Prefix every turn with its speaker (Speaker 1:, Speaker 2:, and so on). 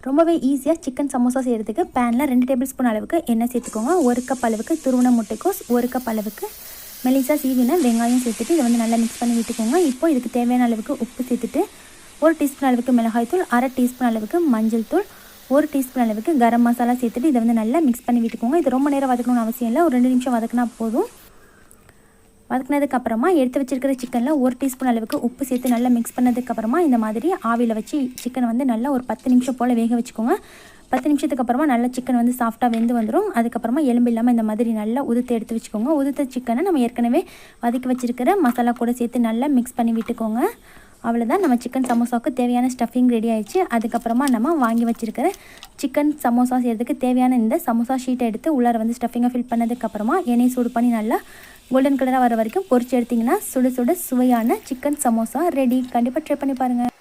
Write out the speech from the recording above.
Speaker 1: ரொம்பவே ஈஸியாக சிக்கன் சமோசா செய்கிறதுக்கு பேனில் 2 டேபிள் ஸ்பூன் அளவுக்கு எண்ணெய் சேர்த்துக்கோங்க. 1 கப் அளவுக்கு துருவன முட்டைக்கோஸ், 1 கப் அளவுக்கு மெலிசா சீவின வெங்காயம் சேர்த்துட்டு இதை வந்து நல்லா மிக்ஸ் பண்ணி விட்டுக்கோங்க. இப்போ இதுக்கு தேவையான அளவுக்கு உப்பு சேர்த்துட்டு 1 டீஸ்பூன் அளவுக்கு மிளகாய்த்தூள், 1/2 டீஸ்பூன் அளவுக்கு மஞ்சள் தூள், 1 டீஸ்பூன் அளவுக்கு கரம் மசாலா சேர்த்துட்டு இதை வந்து நல்லா மிக்ஸ் பண்ணி விட்டுக்கோங்க. இது ரொம்ப நேரம் வதக்கணும்னு அவசியம் இல்லை, ஒரு 2 நிமிஷம் வதக்கினா போதும். வதக்கினதுக்கப்புறமா எடுத்து வச்சிருக்கிற சிக்கனில் 1 டீஸ்பூன் அளவுக்கு உப்பு சேர்த்து நல்லா மிக்ஸ் பண்ணதுக்கப்புறமா இந்த மாதிரி ஆவியில் வச்சு சிக்கனை வந்து நல்லா ஒரு 10 நிமிஷம் போல் வேக வச்சுக்கோங்க. 10 நிமிஷத்துக்கு அப்புறமா நல்லா சிக்கன் வந்து சாஃப்டாக வெந்து வந்துடும். அதுக்கப்புறமா எலும்பு இல்லாமல் இந்த மாதிரி நல்லா உதுத்து எடுத்து வச்சுக்கோங்க. உதுத்த சிக்கனை நம்ம ஏற்கனவே வதக்கி வச்சிருக்கிற மசாலா கூட சேர்த்து நல்லா மிக்ஸ் பண்ணி விட்டுக்கோங்க. அவ்வளோதான், நம்ம சிக்கன் சமோசாவுக்கு தேவையான ஸ்டஃபிங் ரெடி ஆயிடுச்சு. அதுக்கப்புறமா நம்ம வாங்கி வச்சுருக்கிற சிக்கன் சமோசா செய்கிறதுக்கு தேவையான இந்த சமோசா ஷீட்டை எடுத்து உள்ளார வந்து ஸ்டஃபிங்கை ஃபில் பண்ணதுக்கப்புறமா எண்ணெய் சூடு பண்ணி நல்லா கோல்டன் கலராக வர வரைக்கும் பொரிச்சு எடுத்திங்கன்னா சுட சுட சுவையான சிக்கன் சமோசா ரெடி. கண்டிப்பாக ட்ரை பண்ணி பாருங்கள்.